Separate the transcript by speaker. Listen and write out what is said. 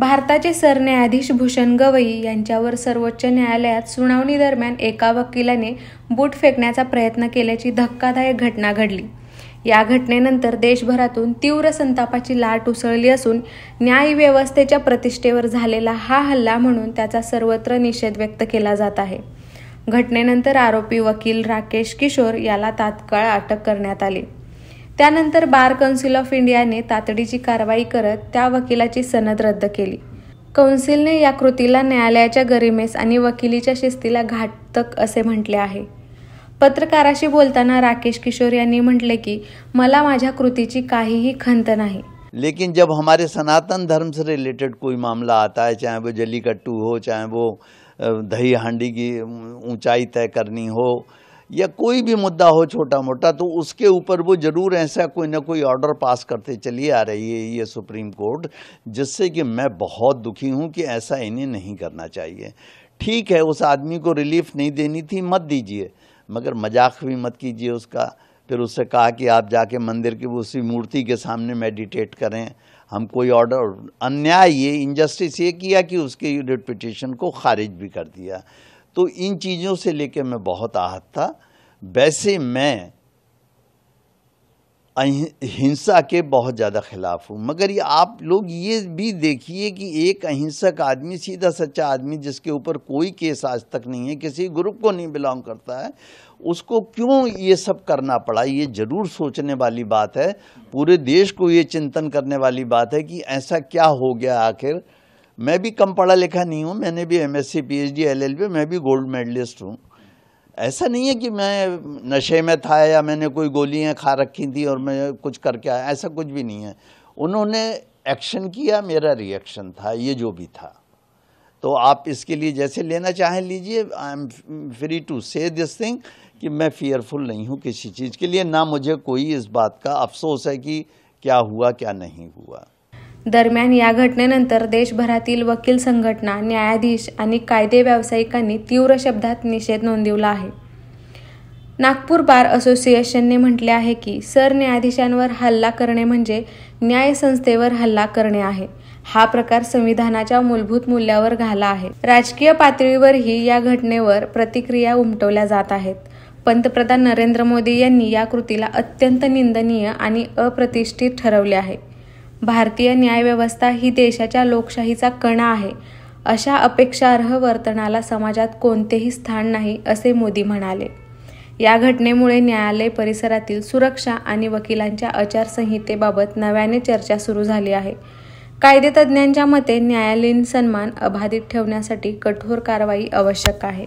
Speaker 1: भारताचे सरन्यायाधीश भूषण गवई यांच्यावर सर्वोच्च न्यायालयात सुनावणी दरम्यान एका वकिलाने बूट फेकण्याचा प्रयत्न केल्याची धक्कादायक घटना घडली। या घटनेनंतर देशभरातून तीव्र संतापाची लाट उसळली असून न्यायव्यवस्थेच्या प्रतिष्ठेवर झालेला हा हल्ला म्हणून त्याचा सर्वत्र निषेध व्यक्त केला जात आहे। घटनेनंतर आरोपी वकील राकेश किशोर याला तात्काळ अटक करण्यात आली। त्यानंतर बार कौन्सिल ऑफ इंडियाने तातडीची कारवाई करत त्या वकिलाची सनद रद्द केली। कौन्सिलने या कृतीला न्यायालयाच्या गरिमेस आणि वकिलीच्या शिस्तीला घातक असे म्हटले आहे। पत्रकाराशी बोलताना राकेश किशोर यांनी म्हटले की मला माझ्या कृतीची काहीही खंत नाही।
Speaker 2: लेकिन जब हमारे सनातन धर्म से रिलेटेड कोई मामला आता है, चाहे वो जल्लीकट्टू हो, चाहे वो दही हांडी की ऊंचाई तय करनी हो या कोई भी मुद्दा हो छोटा मोटा, तो उसके ऊपर वो ज़रूर ऐसा कोई ना कोई ऑर्डर पास करते चली आ रही है ये सुप्रीम कोर्ट, जिससे कि मैं बहुत दुखी हूँ कि ऐसा इन्हें नहीं करना चाहिए। ठीक है, उस आदमी को रिलीफ नहीं देनी थी, मत दीजिए, मगर मजाक भी मत कीजिए उसका। फिर उससे कहा कि आप जाके मंदिर की उसी मूर्ति के सामने मेडिटेट करें। हम कोई ऑर्डर, अन्याय ये इनजस्टिस ये किया कि उसके रिट पिटीशन को खारिज भी कर दिया। तो इन चीज़ों से लेकर मैं बहुत आहत था। वैसे मैं हिंसा के बहुत ज़्यादा खिलाफ हूँ, मगर ये आप लोग ये भी देखिए कि एक अहिंसक आदमी, सीधा सच्चा आदमी जिसके ऊपर कोई केस आज तक नहीं है, किसी ग्रुप को नहीं बिलोंग करता है, उसको क्यों ये सब करना पड़ा। ये ज़रूर सोचने वाली बात है, पूरे देश को ये चिंतन करने वाली बात है कि ऐसा क्या हो गया आखिर। मैं भी कम पढ़ा लिखा नहीं हूँ, मैंने भी MSc PhD LLB, मैं भी गोल्ड मेडलिस्ट हूँ। ऐसा नहीं है कि मैं नशे में था या मैंने कोई गोलियां खा रखी थी और मैं कुछ करके आया, ऐसा कुछ भी नहीं है। उन्होंने एक्शन किया, मेरा रिएक्शन था, ये जो भी था। तो आप इसके लिए जैसे लेना चाहें लीजिए। I am free to say this thing कि मैं फियरफुल नहीं हूँ किसी चीज़ के लिए, ना मुझे कोई इस बात का अफसोस है कि क्या हुआ क्या नहीं हुआ।
Speaker 1: दरम्यान या घटनेनंतर देशभरातील वकील संघटना, न्यायाधीश आणि कायदे व्यावसायिकांनी तीव्र शब्दात निषेध नोंदवला आहे। नागपूर बार असोसिएशनने म्हटले आहे की सरन्यायाधीशांवर हल्ला करणे म्हणजे न्यायसंस्थेवर हल्ला करणे आहे। हा प्रकार संविधानाच्या मूलभूत मूल्यावर घाला आहे। राजकीय पातळीवरही या घटनेवर प्रतिक्रिया उमटवल्या जात आहेत। पंतप्रधान नरेंद्र मोदी यांनी या कृतीला अत्यंत निंदनीय आणि अप्रतिष्ठित ठरवले आहे। भारतीय न्यायव्यवस्था ही देशाच्या लोकशाहीचा कणा आहे। अशा अपेक्षार्ह वर्तनाला समाजात कोणतेही स्थान नाही असे मोदी म्हणाले। या घटनेमुळे न्यायालय परिसरातील सुरक्षा आणि वकिलांच्या आचारसंहितेबाबत नव्याने चर्चा सुरू झाली आहे। कायदेतज्ञांच्या मते न्यायालयीन सन्मान अबाधित ठेवण्यासाठी कठोर कारवाई आवश्यक आहे।